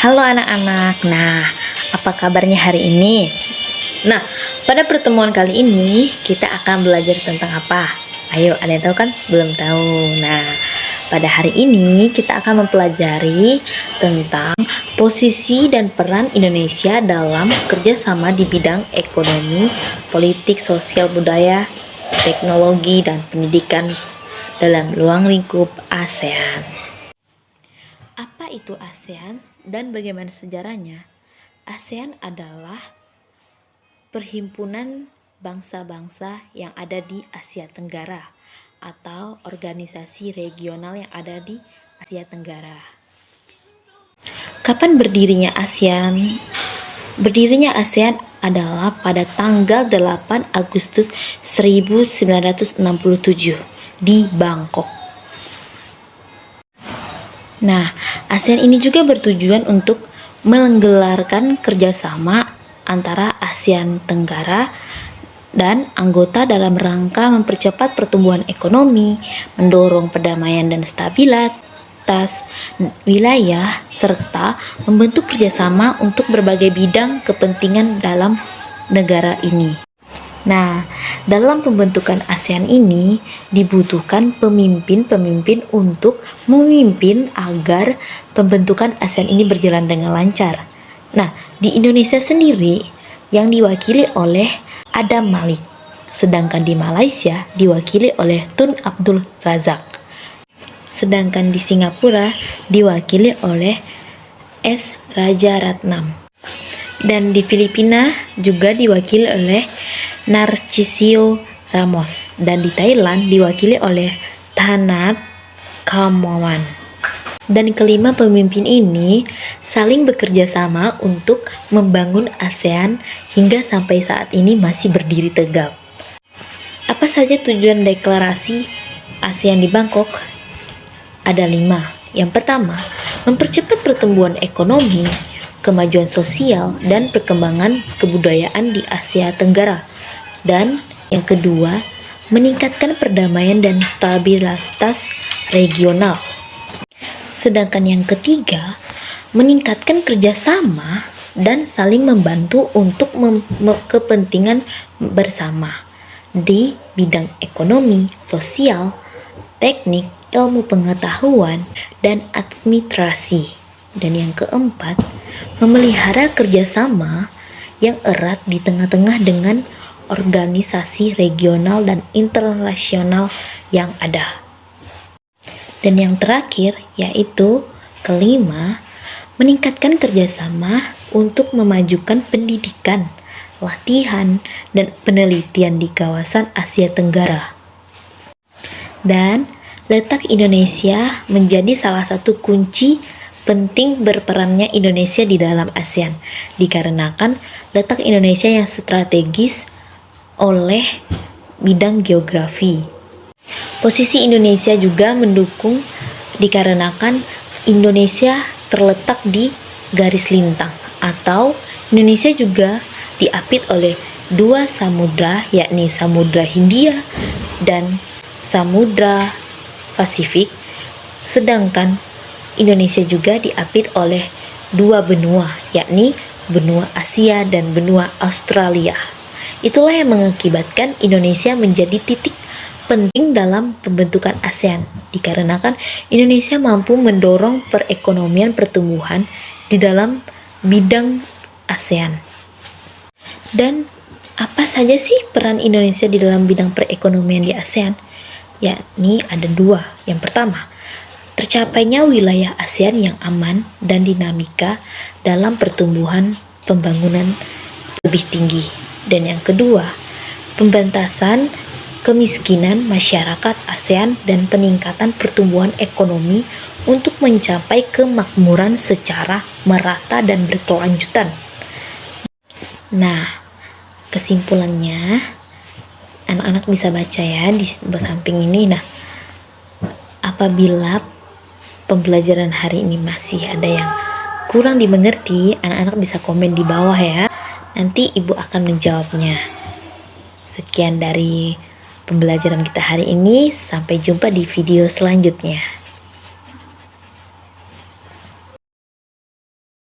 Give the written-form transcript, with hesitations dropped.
Halo anak-anak, nah apa kabarnya hari ini? Nah, pada pertemuan kali ini kita akan belajar tentang apa? Ayo, ada yang tahu kan? Belum tahu. Nah, pada hari ini kita akan mempelajari tentang posisi dan peran Indonesia dalam kerjasama di bidang ekonomi, politik, sosial, budaya, teknologi, dan pendidikan dalam ruang lingkup ASEAN. Apa itu ASEAN dan bagaimana sejarahnya? ASEAN adalah perhimpunan bangsa-bangsa yang ada di Asia Tenggara atau organisasi regional yang ada di Asia Tenggara. Kapan berdirinya ASEAN? Berdirinya ASEAN adalah pada tanggal 8 Agustus 1967 di Bangkok. Nah, ASEAN ini juga bertujuan untuk menggelarkan kerjasama antara ASEAN Tenggara dan anggota dalam rangka mempercepat pertumbuhan ekonomi, mendorong perdamaian dan stabilitas wilayah, serta membentuk kerjasama untuk berbagai bidang kepentingan dalam negara ini. Nah, dalam pembentukan ASEAN ini dibutuhkan pemimpin-pemimpin untuk memimpin agar pembentukan ASEAN ini berjalan dengan lancar. Nah, di Indonesia sendiri yang diwakili oleh Adam Malik, sedangkan di Malaysia diwakili oleh Tun Abdul Razak. Sedangkan di Singapura diwakili oleh S. Rajaratnam. Dan di Filipina juga diwakili oleh Narcisio Ramos, dan di Thailand diwakili oleh Thanat Khaomon. Dan kelima pemimpin ini saling bekerja sama untuk membangun ASEAN hingga sampai saat ini masih berdiri tegak. Apa saja tujuan deklarasi ASEAN di Bangkok? Ada 5. Yang pertama, mempercepat pertumbuhan ekonomi, kemajuan sosial, dan perkembangan kebudayaan di Asia Tenggara. Dan yang kedua, meningkatkan perdamaian dan stabilitas regional. Sedangkan yang ketiga, meningkatkan kerjasama dan saling membantu untuk kepentingan bersama di bidang ekonomi, sosial, teknik, ilmu pengetahuan, dan administrasi. Dan yang keempat, memelihara kerjasama yang erat di tengah-tengah dengan organisasi regional dan internasional yang ada. Dan yang terakhir, yaitu kelima, meningkatkan kerjasama untuk memajukan pendidikan, latihan, dan penelitian di kawasan Asia Tenggara. Dan letak Indonesia menjadi salah satu kunci penting berperannya Indonesia di dalam ASEAN, dikarenakan letak Indonesia yang strategis oleh bidang geografi. Posisi Indonesia juga mendukung dikarenakan Indonesia terletak di garis lintang, atau Indonesia juga diapit oleh 2 samudra, yakni Samudra Hindia dan Samudra Pasifik, sedangkan Indonesia juga diapit oleh 2 benua, yakni benua Asia dan benua Australia. Itulah yang mengakibatkan Indonesia menjadi titik penting dalam pembentukan ASEAN, dikarenakan Indonesia mampu mendorong perekonomian pertumbuhan di dalam bidang ASEAN. Dan apa saja sih peran Indonesia di dalam bidang perekonomian di ASEAN? Yakni ada 2. Yang pertama, tercapainya wilayah ASEAN yang aman dan dinamika dalam pertumbuhan pembangunan lebih tinggi. Dan yang kedua, pembentasan kemiskinan masyarakat ASEAN dan peningkatan pertumbuhan ekonomi untuk mencapai kemakmuran secara merata dan berkelanjutan. Nah, kesimpulannya, anak-anak bisa baca ya di samping ini. Nah, apabila pembelajaran hari ini masih ada yang kurang dimengerti, anak-anak bisa komen di bawah ya. Nanti ibu akan menjawabnya. Sekian dari pembelajaran kita hari ini. Sampai jumpa di video selanjutnya.